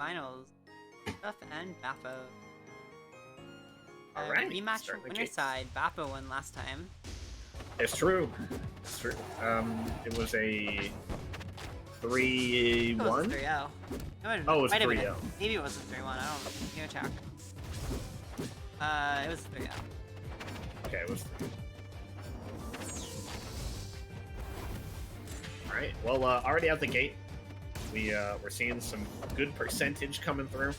finals. Stuff and Bap0. Alright, Rematch starting the winner's game. side. Bap0 won last time. It's true. It's true. It was a 3-1? It was a 3-0. Oh, it was Might have been 3-0. Maybe it was a 3-1. I don't know. Give me a check. It was 3-0. Okay, it was 3. Alright, well, already out the gate, we're seeing some good percentage coming through.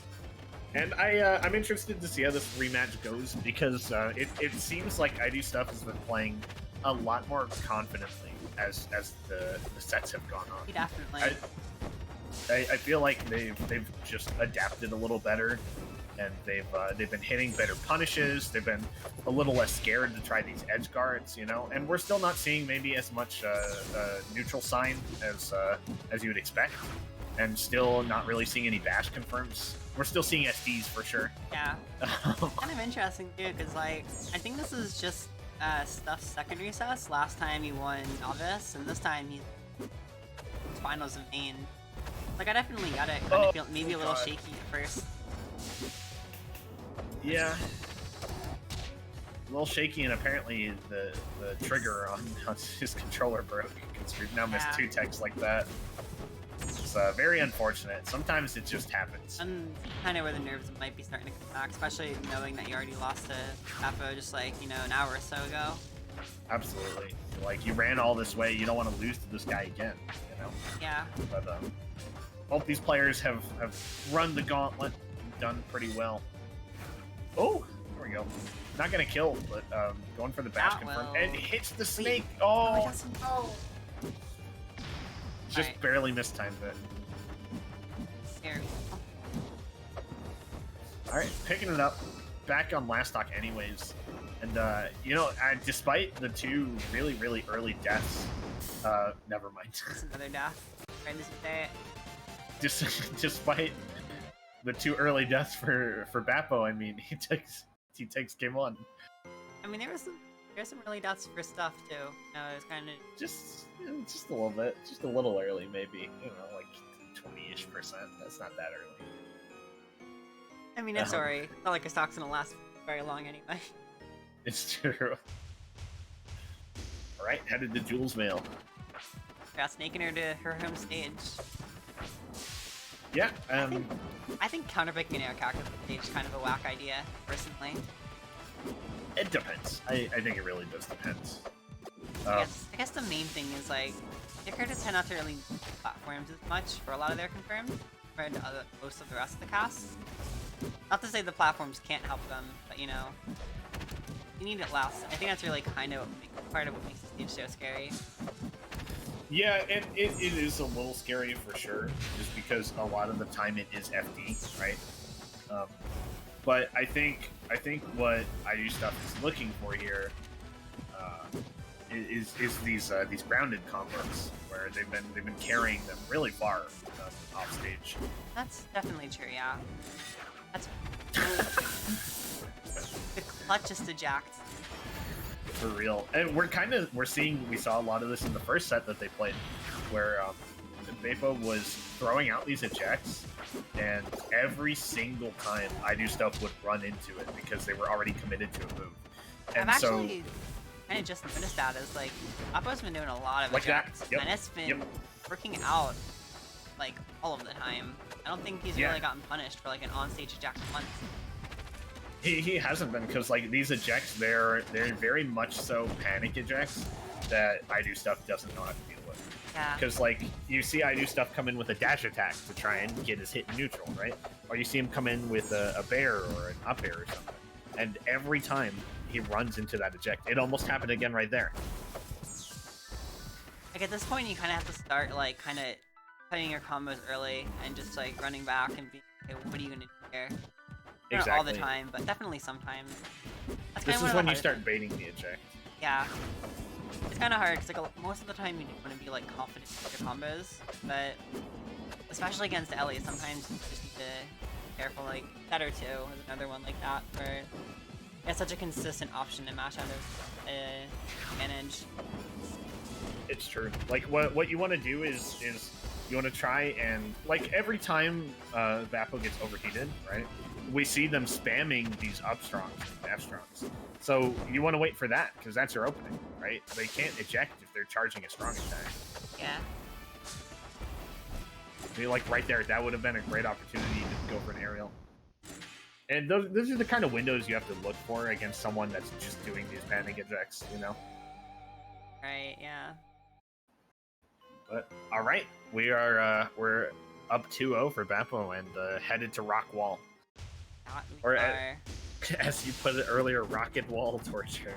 And I'm interested to see how this rematch goes, because it seems like I Do Stuff has been playing a lot more confidently as the sets have gone on. Definitely. I feel like they've just adapted a little better, and they've been hitting better punishes. They've been a little less scared to try these edge guards, you know. And we're still not seeing maybe as much neutral sign as you would expect, and still not really seeing any bash confirms. We're still seeing SDs for sure. Yeah. Kind of interesting too, because like I think this is just Stuff's second recess. Last time he won Novice, and this time he's finals of main. Like I definitely got it. Kind of feel maybe a little shaky at first. Yeah. A little shaky, and apparently the trigger on his controller broke, because we've now missed 2 techs like that. It's very unfortunate. Sometimes it just happens. And kind of where the nerves might be starting to come back, especially knowing that you already lost to Bap0 just like, you know, an hour or so ago. Absolutely. Like, you ran all this way, you don't want to lose to this guy again, you know? Yeah. But both these players have run the gauntlet, done pretty well. Oh, there we go. Not gonna kill, but going for the bash confirm. And hits the snake! Oh! Just barely mistimed it. There we go. Alright, picking it up. Back on last stock anyways. And, you know, despite the 2 really, really early deaths, never mind. That's another death. Right as you say it. Despite the 2 early deaths for Bap0, I mean, he takes game 1. I mean, there's some early deaths for Stuff too. You know, it was kind of Just a little bit, just a little early, maybe. You know, like 20-ish%. That's not that early. I mean, it's alright. Not like a stock's gonna last very long anyway. It's true. Alright, headed to Jules Vale. Yeah, snaking her to her home stage. Yeah, I think counterpicking an air character to the stage is kind of a whack idea, personally. it depends. I think it really does depend. I guess the main thing is, like, their characters tend not to really use platforms as much for a lot of their confirmed, compared to most of the rest of the cast. Not to say the platforms can't help them, but, you know, you need it last. I think that's really kind of part of what makes the stage so scary. Yeah, it is a little scary for sure, just because a lot of the time it is FD, right? But I think what I Do Stuff is looking for here is these grounded combos where they've been carrying them really far off stage. That's definitely true, yeah. That's the clutchest eject. For real. And we saw a lot of this in the first set that they played, where Bap0 was throwing out these ejects, and every single time I Do Stuff would run into it because they were already committed to a move. And I've actually kind of just noticed that as, like, Bap0's been doing a lot of ejects, and it's been working out, like, all of the time. I don't think he's really gotten punished for, like, an on-stage eject once. He hasn't been, because like these ejects, they're very much so panic ejects that I Do Stuff doesn't know how to deal with. Yeah. Because like you see I Do Stuff come in with a dash attack to try and get his hit in neutral, right? Or you see him come in with a bear or an up air or something, and every time he runs into that eject, it almost happened again right there. Like at this point, you kind of have to start like kind of cutting your combos early and just like running back and being, okay, what are you gonna do here? Not all the time, but definitely sometimes. This is when you start baiting the eject. Yeah. It's kind of hard, because like, most of the time you want to be like confident with your combos, but especially against Ellie, sometimes you just need to be careful. Like, Better 2 is another one like that, where it's such a consistent option to mash out of advantage. It's true. Like, what you want to do is You want to try and, like, every time Bap0 gets overheated, right? We see them spamming these up strongs and F strongs. So you want to wait for that, because that's your opening, right? They can't eject if they're charging a strong attack. Yeah. I mean, like, right there, that would have been a great opportunity to go for an aerial. And those are the kind of windows you have to look for against someone that's just doing these panic ejects, you know? Right, yeah. But, alright, we're up 2-0 for Bap0 and headed to Rock Wall. Or, as you put it earlier, Rocket Wall torture.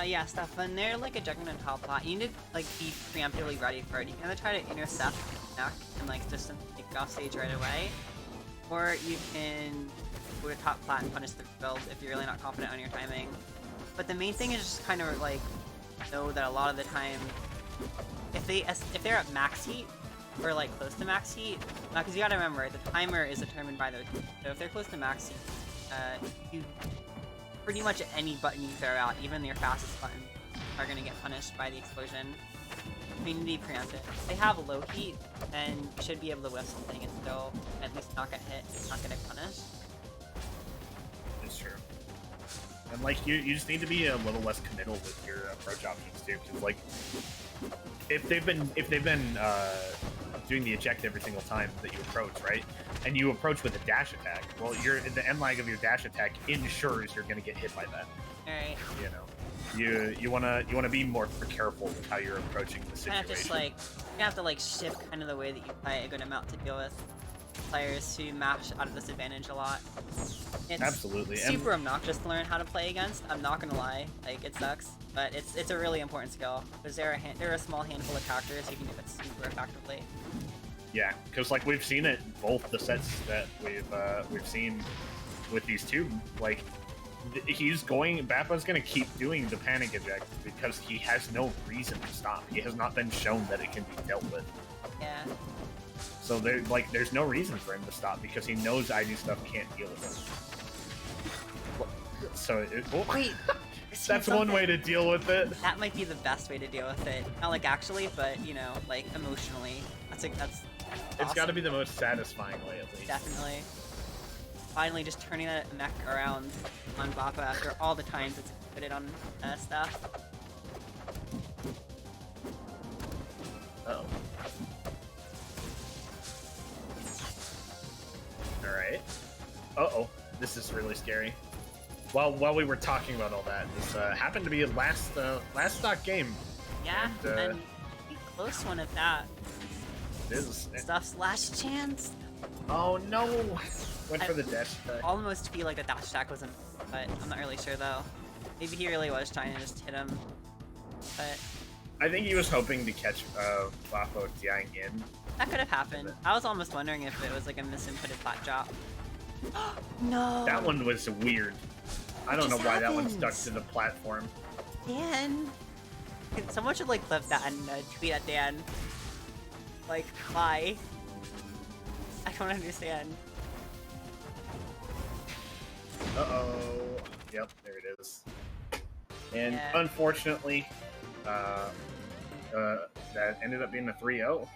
Yeah, stuff. When they're like ejecting on top plot, you need to like be preemptively ready for it. You can either try to intercept and like just take it off stage right away, or you can go to top plat and punish the build if you're really not confident on your timing. But the main thing is just kind of like know that a lot of the time, if they're at max heat or like close to max heat, because you gotta remember the timer is determined by their heat. So if they're close to max heat, you pretty much any button you throw out, even your fastest buttons, are gonna get punished by the explosion. You need to be preemptive. If they have low heat, then you should be able to whiff something and still at least not get hit, it's not getting punished. It's true. And like you just need to be a little less committal with your approach options too, because like if they've been doing the eject every single time that you approach, right? And you approach with a dash attack, well, the end lag of your dash attack ensures you're going to get hit by that. Alright. You know, you wanna be more careful with how you're approaching the situation. Kind of just like you have to like shift kind of the way that you play a good amount to deal with players who match out of disadvantage a lot. It's absolutely super obnoxious to learn how to play against. I'm not gonna lie, like it sucks, but it's a really important skill because there are a small handful of characters who can do it super effectively. Yeah, because like we've seen it both the sets that we've seen with these two. Like Bap0's gonna keep doing the panic eject because he has no reason to stop. He has not been shown that it can be dealt with. Yeah. So there's no reason for him to stop because he knows ID stuff can't deal with it. So wait. That's one way to deal with it. That might be the best way to deal with it. Not like actually, but you know, like emotionally. That's awesome. It's got to be the most satisfying way, at least. Definitely. Finally, just turning that mech around on Bap0 after all the times it's put it on stuff. Uh-oh. Alright. Uh-oh. This is really scary. While we were talking about all that, this happened to be a last stock game. Yeah, and a close one at that. It is. Stuff's last chance. Oh no! Went for the dash attack. Almost feel like the dash attack wasn't, but I'm not really sure though. Maybe he really was trying to just hit him, but I think he was hoping to catch Bap0 dying in. That could have happened. I was almost wondering if it was like a misinputted flat drop. No! That one was weird. I don't know why that one stuck to the platform. Dan! Someone should like clip that and tweet at Dan. Like, why? I don't understand. Uh-oh. Yep, there it is. And yeah. unfortunately, that ended up being a 3-0.